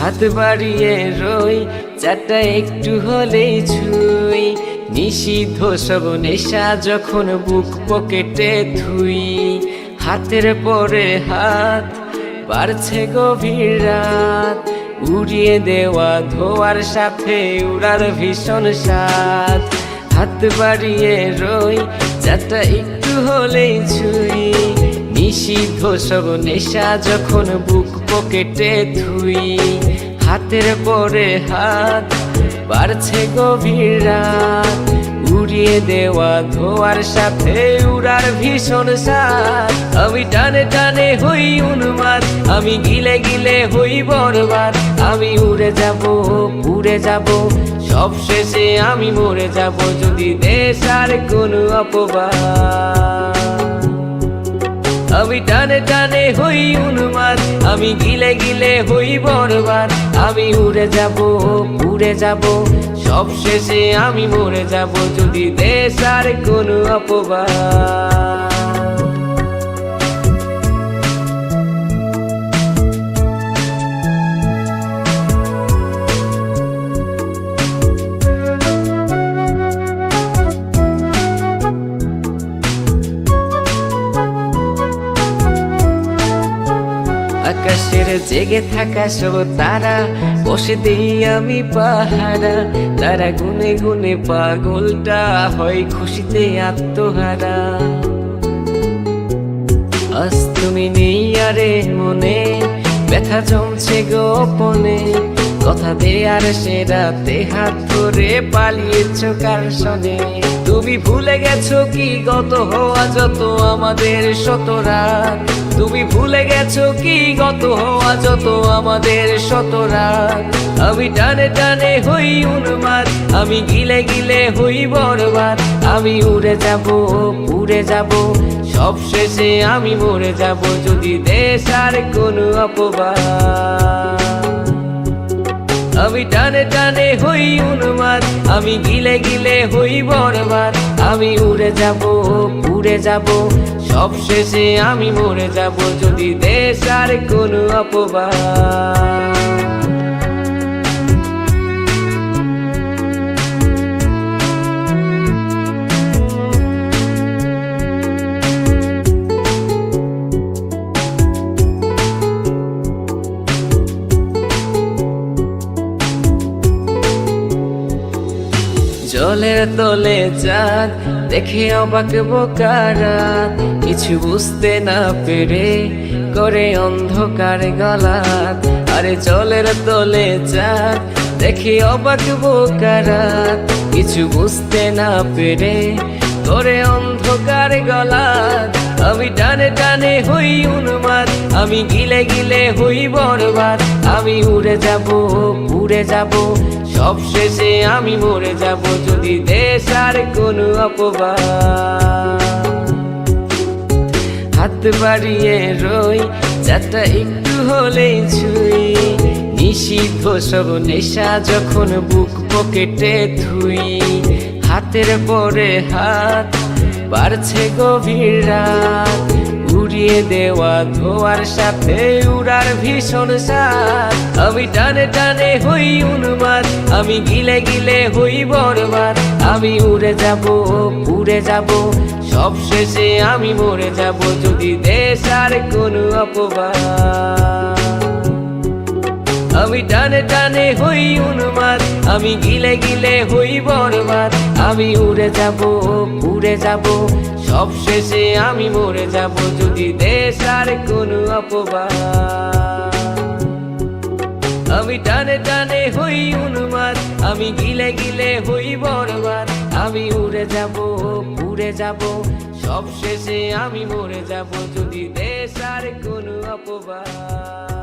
হাত বাড়িয়ে রই চাটা একটু হলেই ছুঁই, নিষিদ্ধ সব নেশা যখন বুক পকেটে থুই। হাতের পরে হাত বাড়ছে গভীর রাত, উড়িয়ে দেওয়া ধোয়ার সাথে উড়ার ভীষণ স্বাদ। হাত বাড়িয়ে রই চাটা একটু হলেই ছুঁই, নিষিদ্ধ সব নেশা যখন বুক পকেটে থুই। হাতের পরে হাত বাড়ছে গভীর রাত, উড়িয়ে দেওয়া ধোয়ার সাথে উড়ার ভীষণ স্বাদ। আমি টানে টানে হই উন্মাদ, আমি গিলে গিলে হই বরবাদ। আমি উড়ে যাব পুড়ে যাব, সব শেষে আমি মরে যাব যদি দেশ আর কোনো অপবাদ। আমি টানে টানে হই উন্মাদ, আমি গিলে গিলে হই বরবাদ। আমি উড়ে যাব পুড়ে যাব, সব শেষে আমি মরে যাব যদি দেশ আর কোনো অপবাদ। আকাশের জেগে থাকা সব তারা বসে দিই আমি পাহারা। তারা গুনে গুনে পাগলটা হয় খুশিতে আত্মহারা। আজ তুমি নেই আরে মনে, ব্যথা জমছে গোপনে। কথা দে আর সে রাতে হাত ধরে পালিয়েছ কার সনে। তুমি ভুলে গেছো কি গত হওয়া যত আমাদের শত রাত। তুমি ভুলে গেছো কি গত হওয়া যত আমাদের শত রাত। আমি টানে টানে হই উন্মাদ, আমি গিলে গিলে হই বরবাদ। আমি উড়ে যাব পুড়ে যাব, সব শেষে আমি মরে যাব যদি দেশ আর কোনো অপবাদ। আমি টানে টানে হই উন্মাদ, আমি গিলে গিলে হই বরবাদ। আমি উড়ে যাব পুড়ে যাব, সব শেষে আমি মরে যাব যদি দেশ আর কোনো অপবাদ। জলের তলে চাঁদ দেখে অবাক বোকারাত, কিছু বুঝতে না পেরে করে অন্ধকার গলাত। আরে জলের তলে চাঁদ দেখে অবাক বোকারাত, কিছু বুঝতে না পেরে করে অন্ধকার গলাত। আমি টানে টানে হই উন্মাদ, আমি গিলে গিলে হই বরবাদ। আমি উড়ে যাব পুড়ে যাব, সব শেষে আমি মরে যাব যদি দেশ আর কোনো অপবাদ। হাত বাড়িয়ে রই চাটা একটু হলেই ছুঁই, নিষিদ্ধ সব নেশা যখন বুক পকেটে থুই। হাতের পরে হাত বাড়ছে গভীর রাত, উড়িয়ে দেওয়া ধোয়ার সাথে উড়ার ভীষণ স্বাদ। আমি টানে টানে হই উন্মাদ, আমি গিলে গিলে হই বরবাদ। আমি উড়ে যাব পুড়ে যাব, সব শেষে আমি মরে যাব যদি দেশ আর কোনো অপবাদ। আমি টানে টানে হই উন্মাদ, আমি গিলে গিলে হই বরবাদ। আমি উড়ে যাব পুড়ে যাব, সব শেষে আমি মরে যাব যদি দেশ আর কোনো অপবাদ। আমি টানে টানে হই উন্মাদ, আমি গিলে গিলে হই বরবাদ। আমি উড়ে যাব পুড়ে যাব, সব শেষে আমি মরে যাব যদি দেশ আর কোনো অপবাদ।